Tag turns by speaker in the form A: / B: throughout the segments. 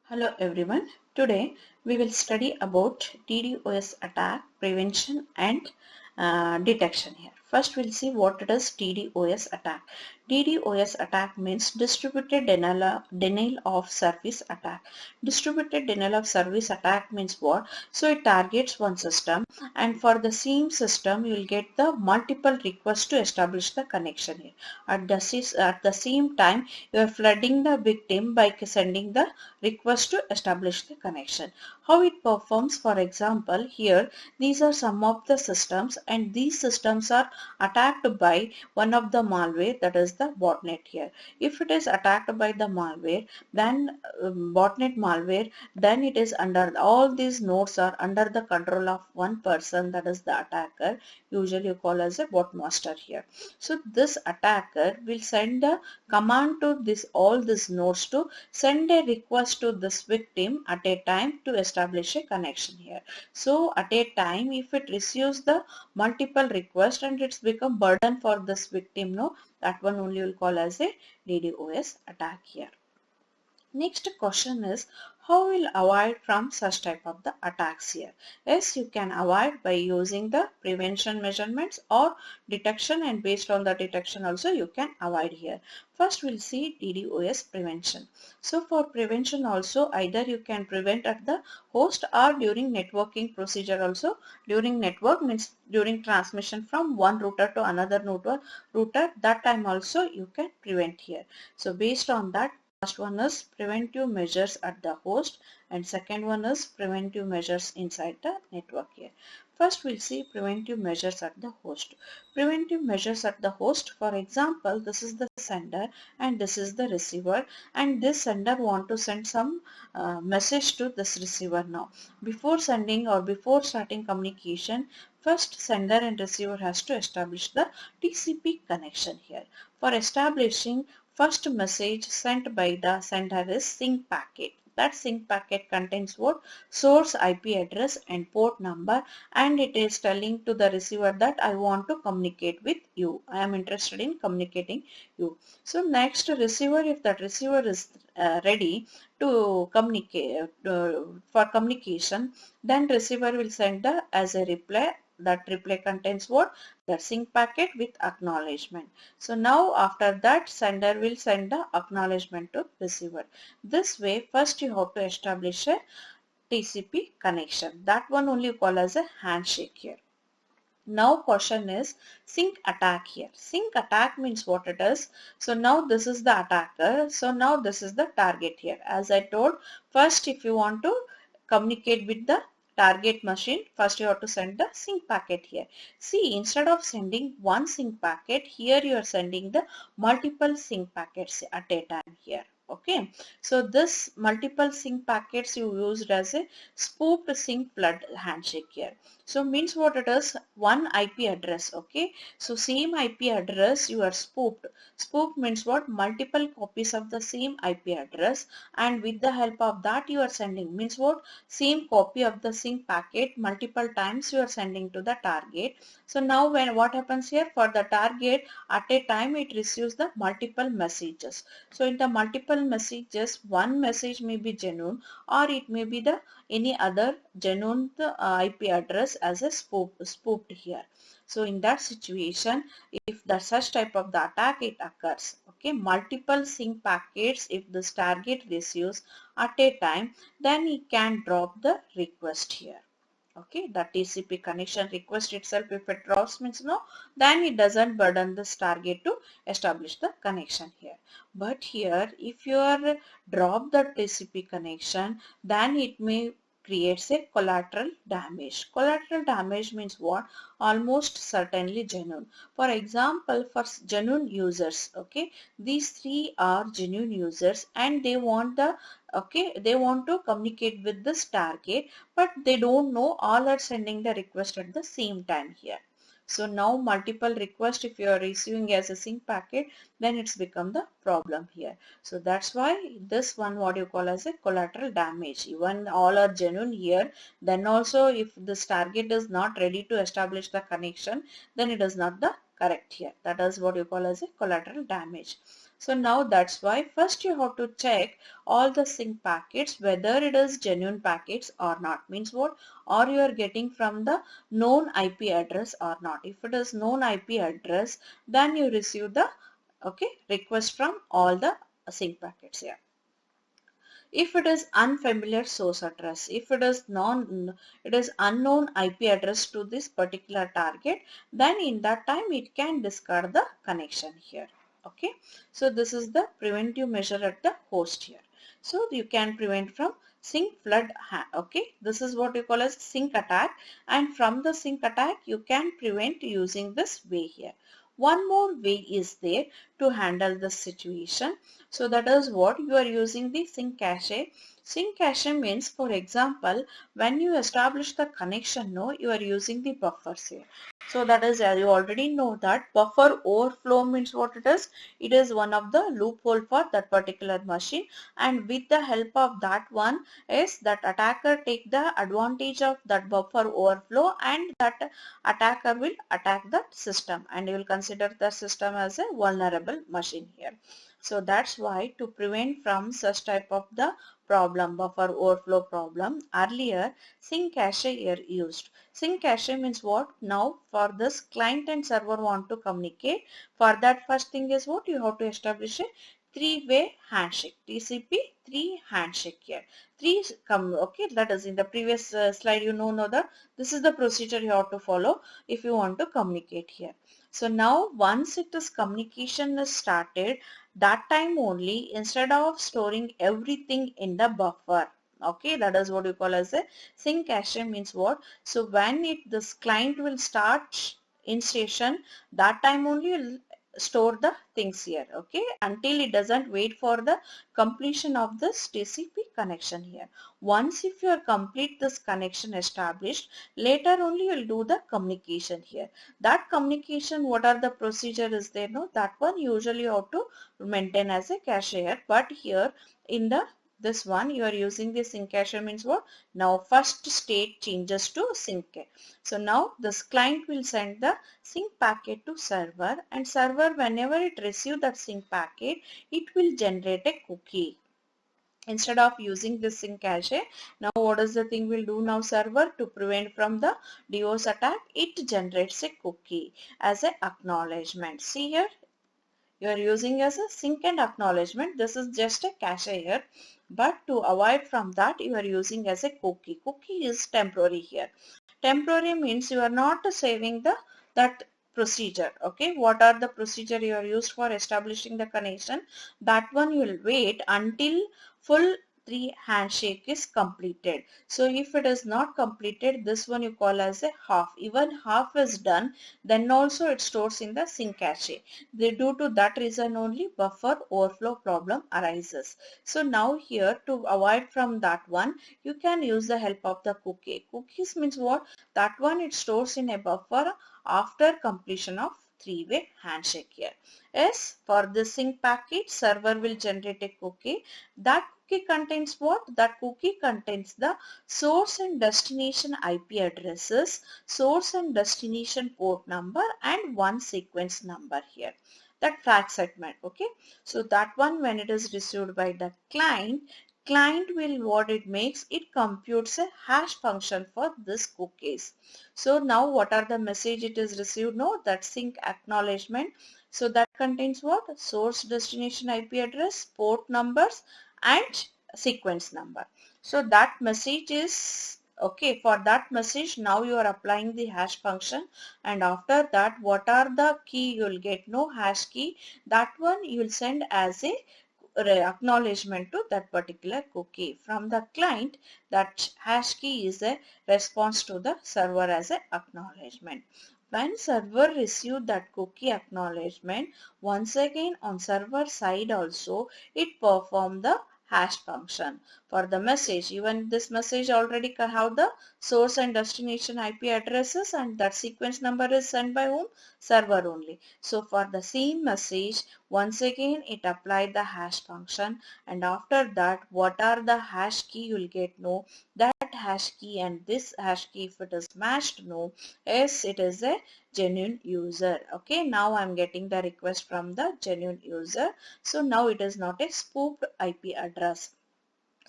A: Hello everyone. Today we will study about DDoS attack prevention and detection here. First we'll see what it is DDoS attack. DDoS attack means denial of service attack. Distributed denial of service attack means what? So it targets one system and for the same system you will get the multiple requests to establish the connection here. At the same time you are flooding the victim by sending the request to establish the connection. How it performs, for example, here these are some of the systems and these systems are attacked by one of the malware, that is the botnet here. If it is attacked by the malware, then botnet malware, then it is under all these nodes are under the control of one person, that is the attacker, usually you call as a bot master here. So this attacker will send the command to all these nodes to send a request to this victim at a time to establish a connection here. So at a time if it receives the multiple requests and it's become burden for this victim, no, that one only will call as a DDoS attack here. Next question is how will avoid from such type of the attacks here? Yes, you can avoid by using the prevention measurements or detection, and based on the detection also you can avoid here. First we'll see DDoS prevention. So for prevention also either you can prevent at the host or during networking procedure also. During network means during transmission from one router to another router, that time also you can prevent here. So based on that, first one is preventive measures at the host and second one is preventive measures inside the network here. First we'll see preventive measures at the host. Preventive measures at the host, for example, this is the sender and this is the receiver, and this sender want to send some message to this receiver now. Before sending or before starting communication, first sender and receiver has to establish the TCP connection here. For establishing, first message sent by the sender is sync packet. That sync packet contains what? Source IP address and port number, and it is telling to the receiver that I want to communicate with you. I am interested in communicating you. So next receiver, if that receiver is ready to communicate for communication, then receiver will send the as a reply. That reply contains what? The sync packet with acknowledgement. So now after that sender will send the acknowledgement to receiver. This way first you have to establish a TCP connection. That one only you call as a handshake here. Now question is sync attack here. Sync attack means what it is. So now this is the attacker. So now this is the target here. As I told, first if you want to communicate with the target machine, first you have to send the sync packet here. See, instead of sending one sync packet, here you are sending the multiple sync packets at a time here. Okay, so this multiple sync packets you used as a spoofed sync flood handshake here. So means what it is, one IP address. Okay, so same IP address you are spoofed. Spoof means what? Multiple copies of the same IP address, and with the help of that you are sending, means what? Same copy of the sync packet multiple times you are sending to the target. So now when what happens here, for the target at a time it receives the multiple messages. So in the multiple messages, one message may be genuine or it may be the any other genuine IP address as a spoofed here. So in that situation, if the such type of the attack it occurs, okay, multiple sync packets if this target receives at a time, then he can drop the request here. Okay, the TCP connection request itself, if it drops means no, then it doesn't burden this target to establish the connection here. But here if you are drop the TCP connection, then it may creates a collateral damage. Collateral damage means what? Almost certainly genuine. For example, for genuine users, okay, these three are genuine users and they want the, okay, they want to communicate with this target, but they don't know all are sending the request at the same time here. So now multiple requests if you are receiving as a sync packet, then it's become the problem here. So that's why this one what you call as a collateral damage. Even all are genuine here, then also if this target is not ready to establish the connection, then it is not the correct here. That is what you call as a collateral damage. So now that's why first you have to check all the sync packets whether it is genuine packets or not. Means what? Or you are getting from the known IP address or not. If it is known IP address, then you receive the request from all the sync packets here. If it is unfamiliar source address, if it is unknown IP address to this particular target, then in that time it can discard the connection here. Okay, so this is the preventive measure at the host here. So you can prevent from sync flood. Okay, this is what you call as sync attack, and from the sync attack you can prevent using this way here. One more way is there to handle the situation. So that is what you are using the sync cache. Sync cache means, for example, when you establish the connection, no, you are using the buffers here. So that is, as you already know, that buffer overflow means what it is. It is one of the loophole for that particular machine, and with the help of that one is that attacker take the advantage of that buffer overflow, and that attacker will attack the system, and you will consider the system as a vulnerable machine here. So that's why, to prevent from such type of the problem, buffer overflow problem, earlier sync cache here used. Sync cache means what? Now for this client and server want to communicate, for that first thing is what? You have to establish a three-way handshake, TCP 3 handshake here. Okay, that is in the previous slide you know that this is the procedure you have to follow if you want to communicate here. So now once it is communication is started, that time only, instead of storing everything in the buffer, okay, that is what you call as a sync cache means what? So when this client will start in station, that time only you'll store the things here, okay, until it doesn't wait for the completion of this TCP connection here. Once if you are complete this connection established, later only you will do the communication here. That communication, what are the procedure is there, no, that one usually you have to maintain as a cache here, but here in this one you are using the sync cache means what? Now first state changes to sync. So now this client will send the sync packet to server, and server, whenever it receive that sync packet, it will generate a cookie. Instead of using this sync cache, now what is the thing will do now server to prevent from the DOS attack? It generates a cookie as a acknowledgement. See here, you are using as a sync and acknowledgement. This is just a cache here, but to avoid from that you are using as a cookie. Cookie is temporary here. Temporary means you are not saving that procedure. Okay, what are the procedure you are used for establishing the connection? That one you will wait until full 3 handshake is completed. So if it is not completed, this one you call as a half. Even half is done, then also it stores in the sync cache. Due to that reason only buffer overflow problem arises. So now here, to avoid from that one, you can use the help of the cookie. Cookies means what? That one it stores in a buffer after completion of three-way handshake here. Yes, for the sync packet, server will generate a cookie. That cookie contains what? That cookie contains the source and destination IP addresses, source and destination port number, and one sequence number here. That flag segment, okay. So that one, when it is received by the client will, what it makes, it computes a hash function for this cookies. So now what are the message it is received? No, that sync acknowledgement. So that contains what? Source, destination IP address, port numbers, and sequence number. So that message is okay. For that message, now you are applying the hash function, and after that, what are the key you will get? No hash key. That one you will send as a acknowledgement to that particular cookie. From the client, that hash key is a response to the server as a acknowledgement. When server receive that cookie acknowledgement, once again on server side also it perform the hash function for the message. Even this message already have the source and destination IP addresses, and that sequence number is sent by whom? Server only. So for the same message, Once again it applied the hash function, and after that what are the hash key you will get no, that hash key and this hash key, if it is matched, no, yes, it is a genuine user. Okay, now I'm getting the request from the genuine user, so now it is not a spoofed IP address.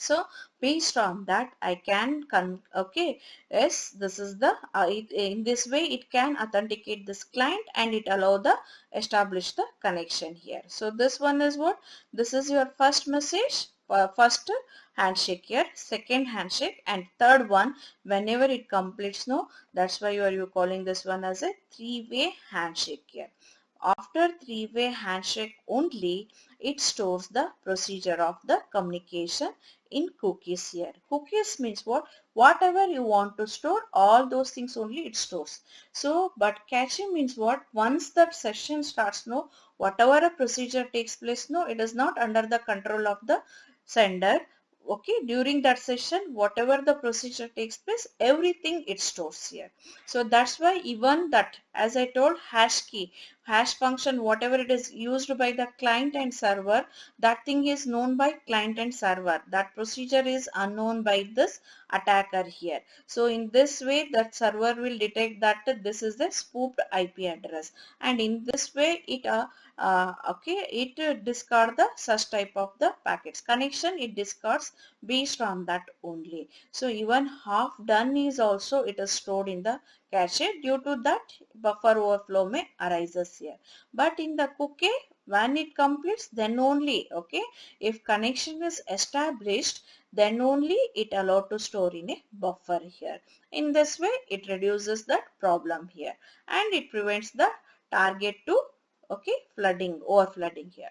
A: So based on that I can okay, yes, this is the in this way it can authenticate this client and it allow the establish the connection here. So this one is what, this is your first message, first handshake here, second handshake, and third one whenever it completes, no, that's why you calling this one as a three-way handshake here. After three-way handshake only, it stores the procedure of the communication in cookies here. Cookies means what? Whatever you want to store, all those things only it stores. So, but caching means what? Once that session starts, no, whatever a procedure takes place, no, it is not under the control of the sender. Okay, during that session, whatever the procedure takes place, everything it stores here. So that's why even that, as I told, hash key, hash function, whatever it is used by the client and server, that thing is known by client and server. That procedure is unknown by this attacker here. So in this way, that server will detect that this is the spoofed IP address, and in this way it okay, it discard the such type of the packets connection, it discards based on that only. So even half done is also it is stored in the cache, due to that buffer overflow may arises here. But in the cookie, when it completes, then only, okay, if connection is established, then only it allowed to store in a buffer here. In this way it reduces that problem here, and it prevents the target to, okay, flooding, over flooding here.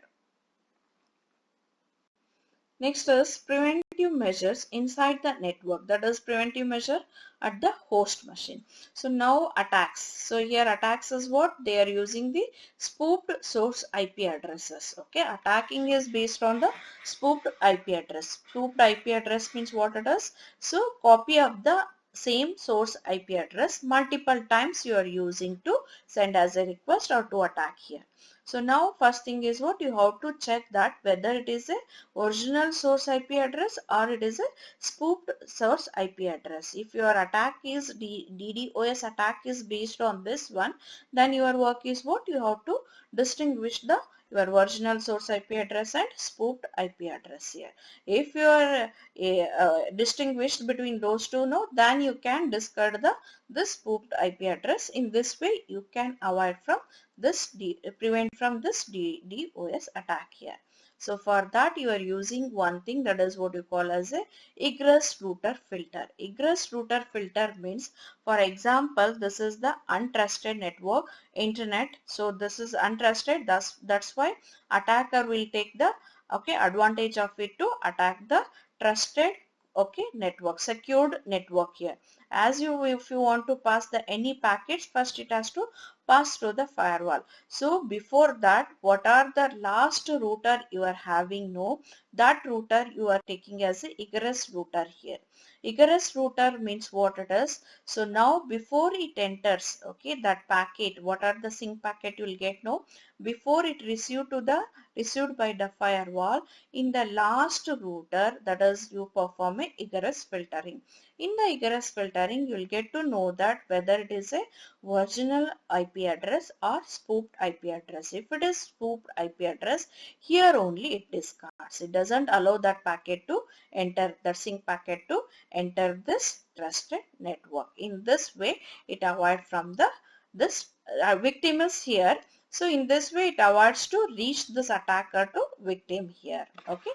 A: Next is preventive measures inside the network, that is preventive measure at the host machine. So now attacks. So here attacks is what? They are using the spoofed source IP addresses. Okay, attacking is based on the spoofed IP address. Spoofed IP address means what it is? So copy of the same source IP address multiple times you are using to send as a request or to attack here. So now first thing is what? You have to check that whether it is a original source IP address or it is a spoofed source IP address. If your attack is DDoS attack is based on this one, then your work is what? You have to distinguish the your original source IP address and spoofed IP address here. If you are distinguished between those two, no, then you can discard the this spoofed IP address. In this way, you can avoid from this prevent from this DDoS attack here. So for that you are using one thing, that is what you call as a egress router filter. Egress router filter means, for example, this is the untrusted network internet. So this is untrusted, that's why attacker will take the, okay, advantage of it to attack the trusted, okay, network, secured network here. As you, if you want to pass the any packets, first it has to pass through the firewall. So before that, what are the last router you are having, no, that router you are taking as a egress router here. Egress router means what it is. So now before it enters, okay, that packet, what are the sync packet you will get, no, before it received to the received by the firewall, in the last router, that is you perform a egress filtering. In the egress filtering, you will get to know that whether it is a original IP address or spoofed IP address. If it is spoofed IP address, here only it discards. It doesn't allow that packet to enter, the sync packet to enter this trusted network. In this way, it avoids from the this victim is here. So in this way, it avoids to reach this attacker to victim here. Okay.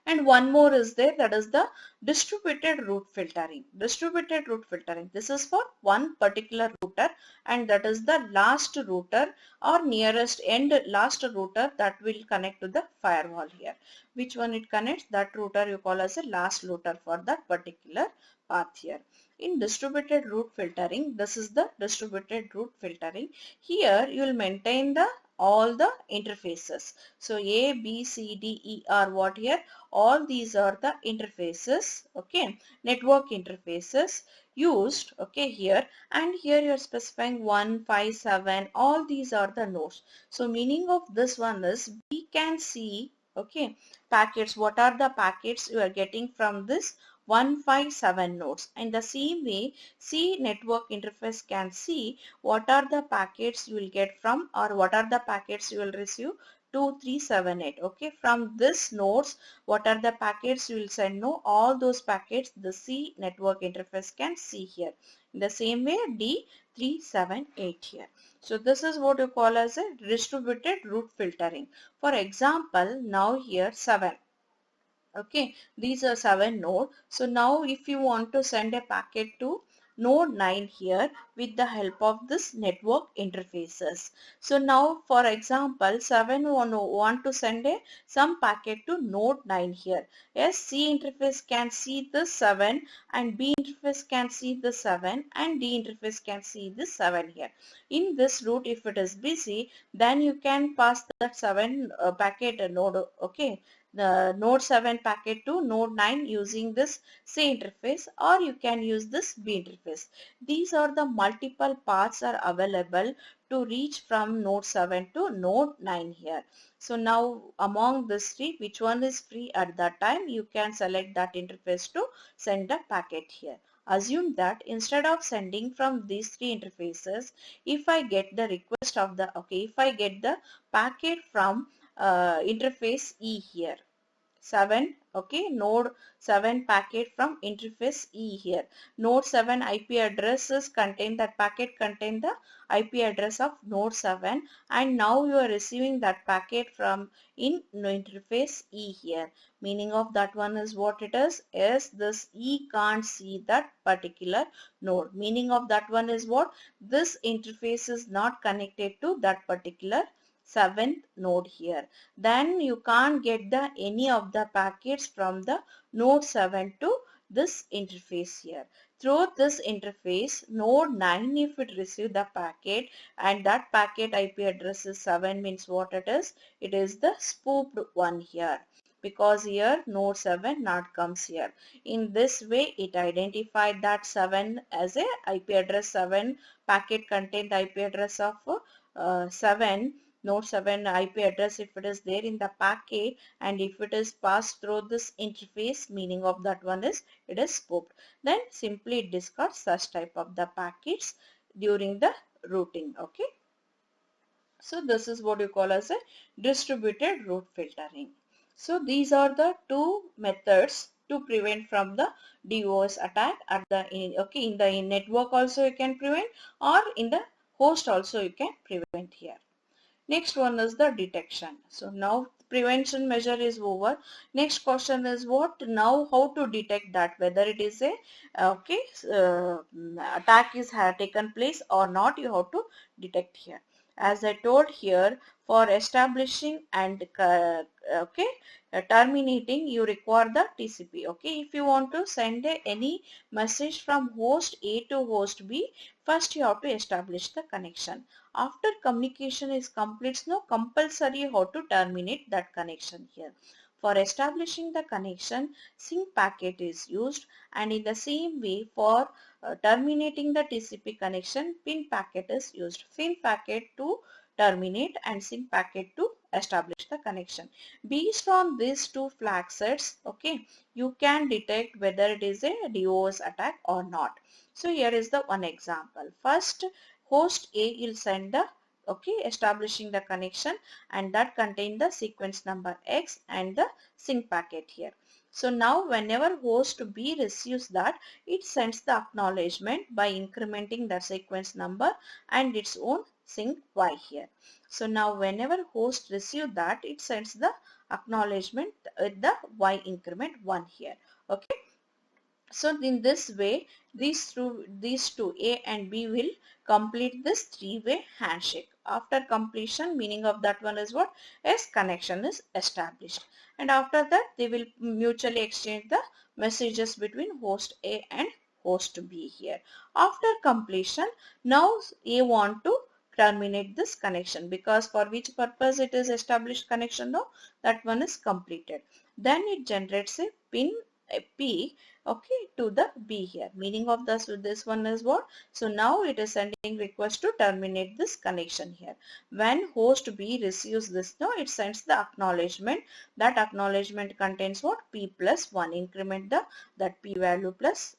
A: And one more is there, that is the distributed route filtering. Distributed route filtering. This is for one particular router, and that is the last router or nearest end last router that will connect to the firewall here. Which one it connects? That router you call as a last router for that particular path here. In distributed route filtering, this is the distributed route filtering. Here you will maintain the all the interfaces. So A, B, C, D, E are what here? All these are the interfaces, okay, network interfaces used, okay, here, and here you are specifying 1, 5, 7, all these are the nodes. So meaning of this one is we can see, okay, packets, what are the packets you are getting from this 157 nodes. In the same way, C network interface can see what are the packets you will get from, or what are the packets you will receive 2378. Okay, from this nodes, what are the packets you will send? No, all those packets the C network interface can see here. In the same way, D378 here. So this is what you call as a distributed route filtering. For example, now here 7. Okay, these are 7 node. So now if you want to send a packet to node 9 here with the help of this network interfaces. So now for example 7 want to send a some packet to node 9 here. Yes, C interface can see the 7 and B interface can see the 7 and D interface can see the 7 here. In this route, if it is busy, then you can pass that 7 packet node, okay, the node 7 packet to node 9 using this C interface, or you can use this B interface. These are the multiple paths are available to reach from node 7 to node 9 here. So now among these three, which one is free at that time, you can select that interface to send the packet here. Assume that instead of sending from these three interfaces, if I get the request of the, okay, if I get the packet from interface E here, 7, okay, node 7 packet from interface E here. Node 7 IP addresses contain, that packet contain the IP address of node 7, and now you are receiving that packet from in interface E here. Meaning of that one is what it is? Yes, this E can't see that particular node. Meaning of that one is what? This interface is not connected to that particular 7th node here. Then you can't get the any of the packets from the node 7 to this interface here. Through this interface, node 9, if it receive the packet and that packet IP address is 7, means what it is? It is the spoofed one here, because here node 7 not comes here. In this way, it identified that 7 as a IP address 7, packet contain the IP address of 7, node 7 IP address if it is there in the packet, and if it is passed through this interface, meaning of that one is it is spoofed. Then simply discard such type of the packets during the routing. Okay. So this is what you call as a distributed route filtering. So these are the two methods to prevent from the DOS attack at the okay, in the network also you can prevent, or in the host also you can prevent here. Next one is the detection. So now prevention measure is over. Next question is what? Now how to detect that, whether it is a okay attack is taken place or not, you have to detect here. As I told here, for establishing and okay terminating, you require the TCP. Okay, if you want to send any message from host A to host B, first you have to establish the connection. After communication is complete, no compulsory how to terminate that connection here. For establishing the connection, sync packet is used, and in the same way for terminating the TCP connection, pin packet is used. Pin packet to terminate and sync packet to establish the connection. Based on these two flag sets, okay, you can detect whether it is a DOS attack or not. So here is the one example. First, host A will send the okay establishing the connection, and that contain the sequence number X and the sync packet here. So now whenever host B receives that, it sends the acknowledgement by incrementing the sequence number and its own sync Y here. So now whenever host receives that, it sends the acknowledgement with the Y increment 1 here. Okay. So in this way, these two A and B will complete this three-way handshake. After completion, meaning of that one is what? As connection is established. And after that, they will mutually exchange the messages between host A and host B here. After completion, now A want to terminate this connection, because for which purpose it is established connection, no, that one is completed. Then it generates a pin, a P, okay, to the B here. Meaning of this one is what? So now it is sending request to terminate this connection here. When host B receives this, no, it sends the acknowledgement. That acknowledgement contains what? P plus 1. Increment the that P value plus,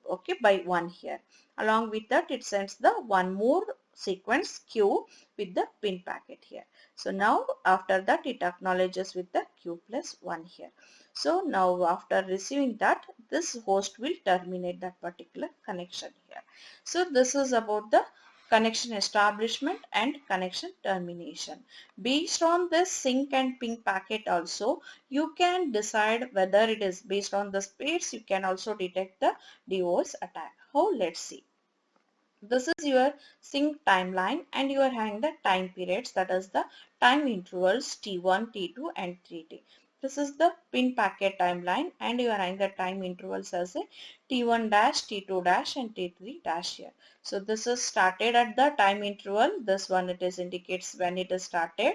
A: okay, by 1 here. Along with that, it sends the one more sequence Q with the pin packet here. So now after that, it acknowledges with the Q plus 1 here. So now after receiving that, this host will terminate that particular connection here. So this is about the connection establishment and connection termination. Based on this sync and ping packet also, you can decide whether it is based on the space. You can also detect the DOS attack. How? Let's see. This is your sync timeline, and you are having the time periods, that is the time intervals T1, T2 and T3. This is the pin packet timeline, and you are having the time intervals as a T1 dash, T2 dash and T3 dash here. So this is started at the time interval. This one it is indicates when it is started.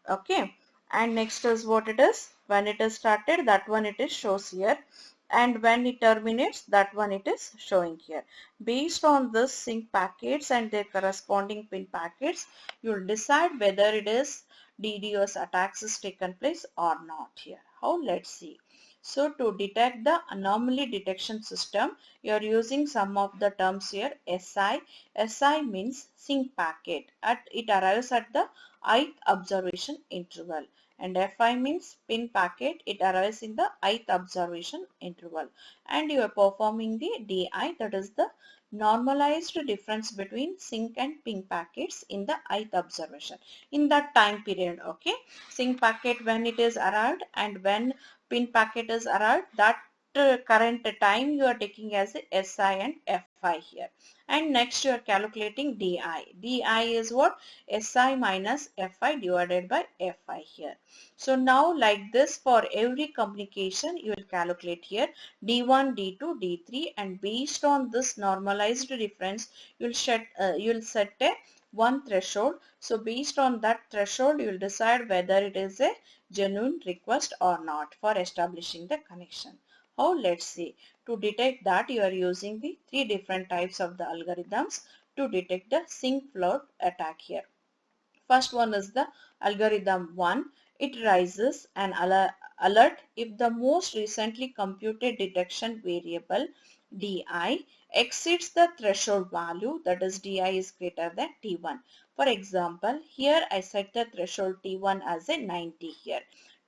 A: Okay, and next is what it is when it is started, that one it is shows here, and when it terminates, that one it is showing here. Based on this sync packets and their corresponding pin packets, you will decide whether it is DDoS attacks is taken place or not here. How? Let's see. So to detect the anomaly detection system, you are using some of the terms here. SI. SI means sync packet. It arrives at the ith observation interval, and Fi means pin packet. It arrives in the ith observation interval, and you are performing the DI, that is the normalized difference between sync and ping packets in the ith observation in that time period. Okay, sync packet when it is arrived and when pin packet is arrived, that current time you are taking as a SI and Fi here. And next you are calculating DI. DI is what? SI minus Fi divided by Fi here. So now like this, for every communication you will calculate here D1, D2, D3, and based on this normalized difference you will set a one threshold. So based on that threshold you will decide whether it is a genuine request or not for establishing the connection. How? Let's see. To detect that, you are using the three different types of the algorithms to detect the sync flood attack here. First one is the algorithm 1. It raises an alert if the most recently computed detection variable DI exceeds the threshold value, that is DI is greater than T1. For example, here I set the threshold T1 as a 90 here.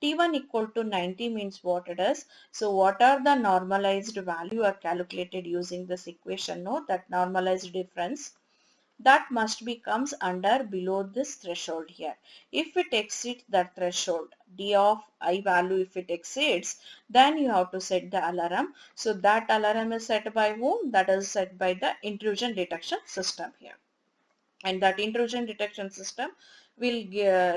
A: T1 equal to 90 means what it is. So what are the normalized value are calculated using this equation? No, that normalized difference that must be comes under below this threshold here. If it exceeds that threshold, D of I value, if it exceeds, then you have to set the alarm. So that alarm is set by whom? That is set by the intrusion detection system here. And that intrusion detection system will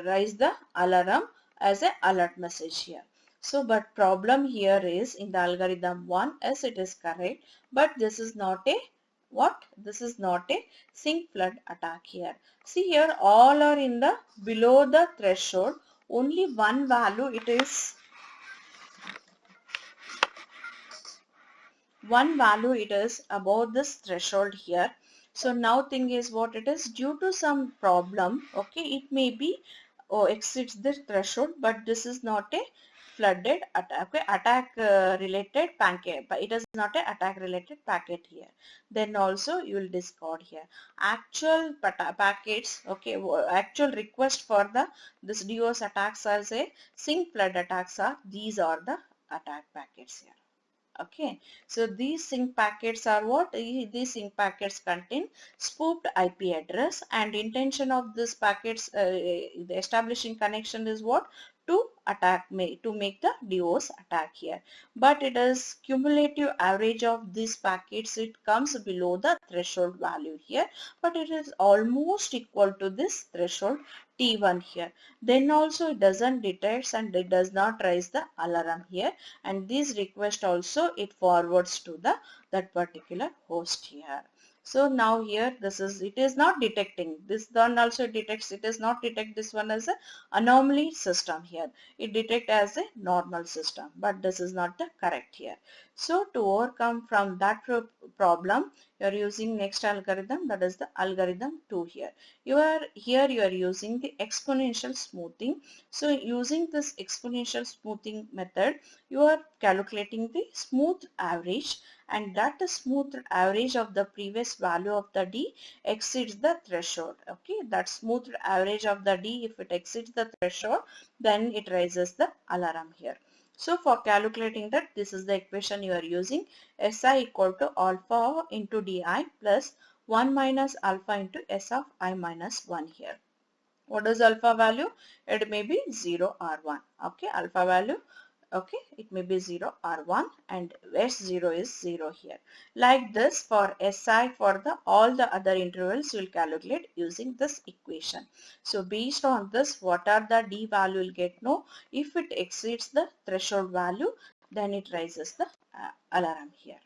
A: raise the alarm as a alert message here. So but problem here is in the algorithm 1, as it is correct, but this is not a what? This is not a sync flood attack here. See here all are in the below the threshold. Only one value it is above this threshold here. So now thing is what it is, due to some problem, okay, it may be exceeds the threshold, but this is not a flooded attack, okay, attack related packet, but it is not a attack related packet here. Then also you will discard here actual packets, okay, actual request for the this DOS attacks as a sync flood attacks are, these are the attack packets here. Okay, so these sync packets are what? These sync packets contain spoofed IP address, and intention of this packets, the establishing connection is what? To to make the DOS attack here. But it is cumulative average of these packets, it comes below the threshold value here, but it is almost equal to this threshold T1 here. Then also it doesn't detect and it does not raise the alarm here, and this request also it forwards to the that particular host here. So now here this is, it is not detecting, this one also detects, it is not detect this one as a anomaly system here, it detect as a normal system, but this is not the correct here. So to overcome from that problem, you are using next algorithm, that is the algorithm 2 here. You are using the exponential smoothing. So using this exponential smoothing method, you are calculating the smooth average, and that the smooth average of the previous value of the D exceeds the threshold. Okay, that smooth average of the D, if it exceeds the threshold, then it raises the alarm here. So for calculating that, this is the equation you are using, Si equal to alpha into Di plus 1 minus alpha into S of I minus 1 here. What is alpha value? It may be 0 or 1. Okay, alpha value, okay, it may be 0 or 1, and S0 is 0 here. Like this, for Si, for the all the other intervals, you will calculate using this equation. So based on this, what are the D value will get? No, if it exceeds the threshold value, then it raises the alarm here.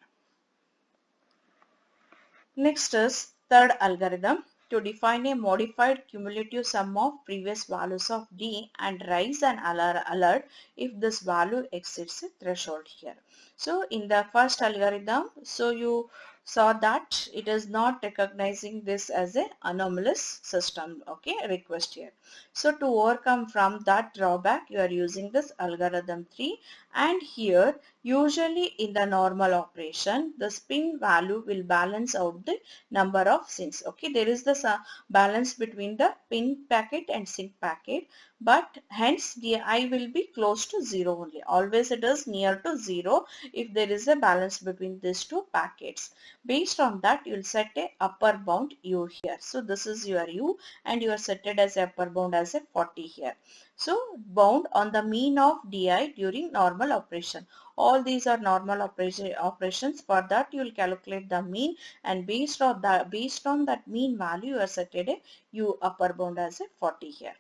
A: Next is third algorithm, to define a modified cumulative sum of previous values of D and raise an alert if this value exceeds a threshold here. So in the first algorithm, so you saw that it is not recognizing this as a anomalous system, okay, request here. So to overcome from that drawback, you are using this algorithm 3, and here usually in the normal operation, the spin value will balance out the number of sinks. Okay, there is the balance between the pin packet and sink packet, but hence the I will be close to 0 only. Always it is near to 0 if there is a balance between these two packets. Based on that, you will set a upper bound U here. So this is your U, and you are set it as upper bound as a 40 here. So bound on the mean of Di during normal operation. All these are normal operations. For that, you will calculate the mean, and based on that mean value, you are set a U upper bound as a 40 here.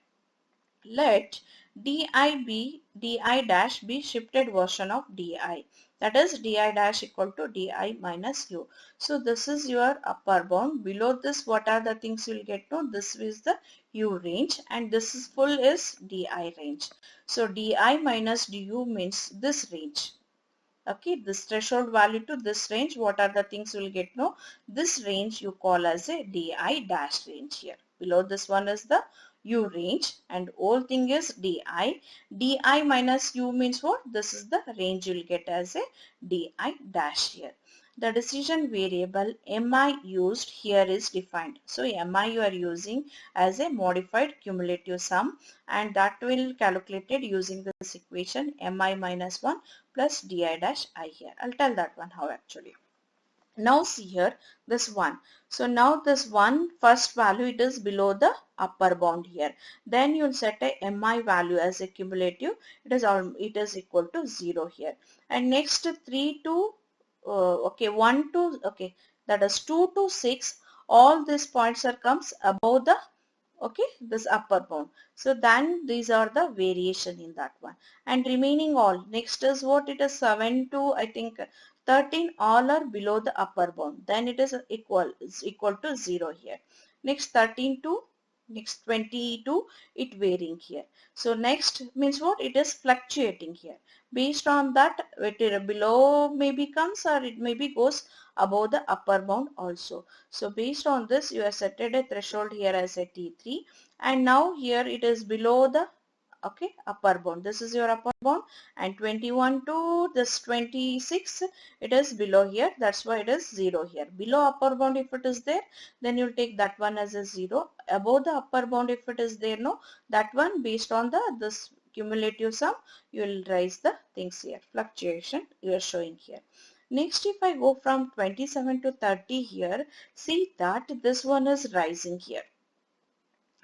A: Let Di dash be shifted version of Di. That is Di dash equal to Di minus U. So this is your upper bound. Below this, what are the things you will get to? This is the U range, and this is full is Di range. So Di minus Du means this range. Okay, this threshold value to this range, what are the things you will get? No, this range you call as a Di dash range here. Below this one is the U range, and whole thing is Di. Di minus U means what? This is the range you will get as a Di dash here. The decision variable Mi used here is defined. So Mi you are using as a modified cumulative sum, and that will calculated using this equation Mi minus 1 plus Di dash I here. I'll tell that one how actually. Now see here this one. So now this one first value, it is below the upper bound here. Then you'll set a Mi value as a cumulative. It is equal to 0 here. And next 3 to okay 1 to okay, that is 2 to 6. All these points are comes above the okay this upper bound. So then these are the variation in that one, and remaining all next is what, it is 7 to I think 13, all are below the upper bound, then it is equal to 0 here. Next 13 to next 22, it varying here. So next means what, it is fluctuating here. Based on that, it below maybe comes, or it maybe goes above the upper bound also. So based on this, you have set a threshold here as a T3, and now here it is below the okay upper bound. This is your upper bound, and 21 to this 26, it is below here. That's why it is 0 here. Below upper bound, if it is there, then you'll take that one as a 0. Above the upper bound, if it is there, no, that one based on the this cumulative sum, you will raise the things here. Fluctuation you are showing here. Next, if I go from 27 to 30 here, see that this one is rising here.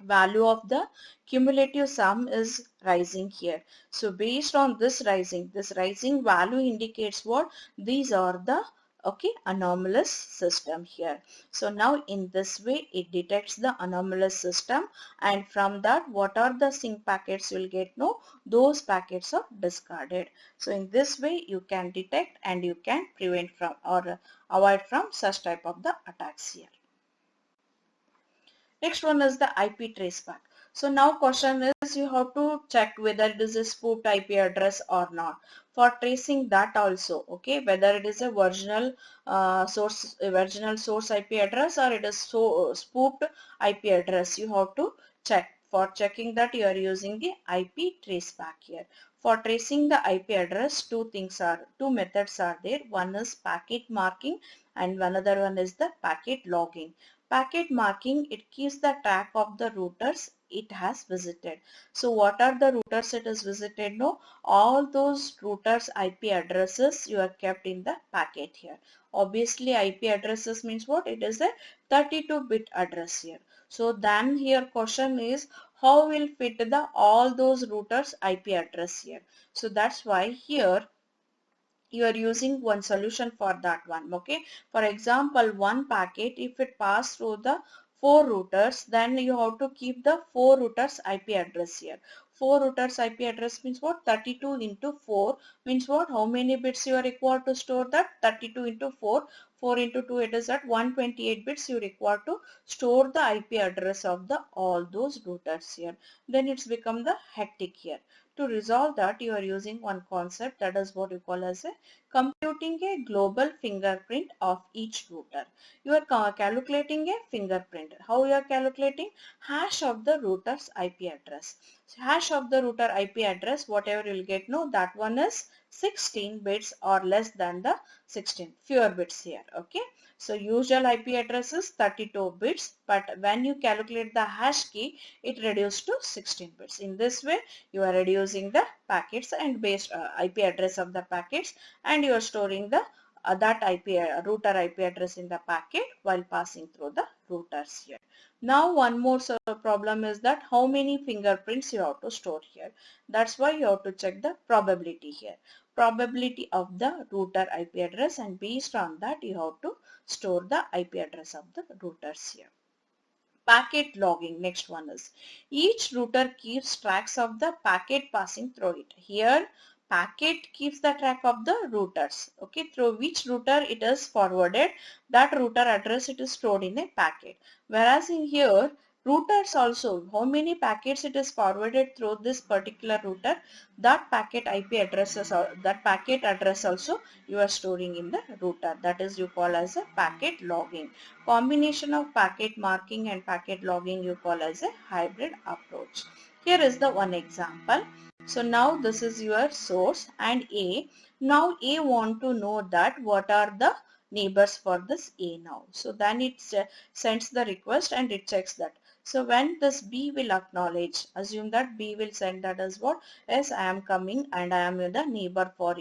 A: Value of the cumulative sum is rising here. So based on this rising value indicates what? These are the okay, anomalous system here. So now in this way it detects the anomalous system, and from that what are the sync packets you will get, no, those packets are discarded. So in this way you can detect and you can prevent from or avoid from such type of the attacks here. Next one is the IP traceback. So now question is you have to check whether it is a spoofed IP address or not. For tracing that also, okay, whether it is a original source IP address or it is spoofed IP address, you have to check. For checking that, you are using the IP traceback here. For tracing the IP address, two methods are there. One is packet marking and another one is the packet logging. Packet marking, it keeps the track of the routers it has visited. So what are the routers it has visited? No, all those routers IP addresses you are kept in the packet here. Obviously IP addresses means what? It is a 32-bit address here. So then here question is how will fit the all those routers IP address here. So that's why here you are using one solution for that one. Okay, for example, one packet if it pass through the four routers, then you have to keep the four routers IP address here. Four routers IP address means what? 32 into 4 means what? How many bits you are required to store that? 32 into 4. 4 into 2, it is at 128 bits you require to store the IP address of the all those routers here. Then it's become the hectic here. To resolve that, you are using one concept, that is what you call as a computing a global fingerprint of each router. You are calculating a fingerprint. How you are calculating? Hash of the router's IP address. So hash of the router IP address, whatever you will get, no, that one is 16 bits or less than the 16, fewer bits here. Okay, so usual IP address is 32 bits, but when you calculate the hash key, it reduced to 16 bits. In this way you are reducing the packets and based IP address of the packets, and you are storing the that router IP address in the packet while passing through the routers here. Now one more problem is that how many fingerprints you have to store here. That's why you have to check the probability here. Probability of the router IP address, and based on that you have to store the IP address of the routers here. Packet logging, next one is each router keeps tracks of the packet passing through it. Here packet keeps the track of the routers, okay, through which router it is forwarded, that router address it is stored in a packet. Whereas in here routers also, how many packets it is forwarded through this particular router, that packet IP addresses or that packet address also you are storing in the router. That is you call as a packet logging. Combination of packet marking and packet logging you call as a hybrid approach. Here is the one example. So now this is your source and A. Now A want to know that what are the neighbors for this A now. So then it sends the request and it checks that. So when this B will acknowledge, assume that B will send that as what? Yes, I am coming and I am the neighbor for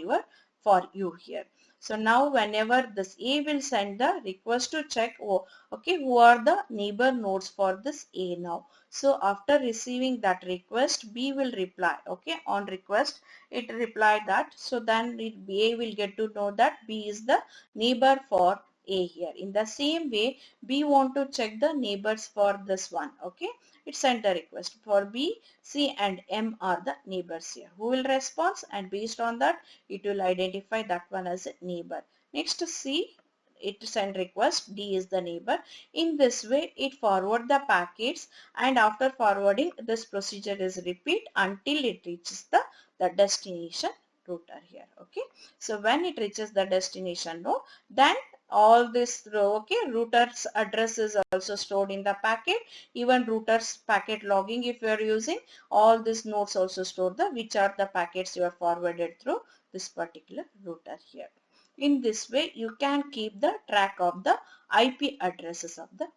A: you here. So now whenever this A will send the request to check, oh, okay, who are the neighbor nodes for this A now. So after receiving that request, B will reply, okay, on request it reply that. So then A will get to know that B is the neighbor for A here. In the same way, B want to check the neighbors for this one, okay. It sent the request for B, C and M are the neighbors here. Who will respond, and based on that it will identify that one as a neighbor. Next C, it send request, D is the neighbor. In this way it forward the packets, and after forwarding this procedure is repeat until it reaches the destination router here. Okay, so when it reaches the destination node, then all this router's address is also stored in the packet. Even router's packet logging if you are using, all these nodes also store the which are the packets you are forwarded through this particular router here. In this way you can keep the track of the IP addresses of the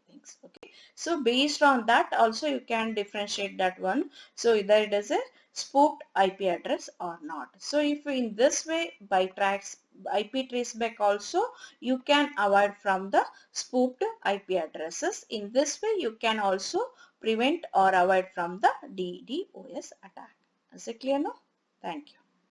A: things. Okay, so based on that also you can differentiate that one. So either it is a spoofed IP address or not. So if in this way by tracks IP traceback also you can avoid from the spoofed IP addresses. In this way you can also prevent or avoid from the DDoS attack. Is it clear now? Thank you.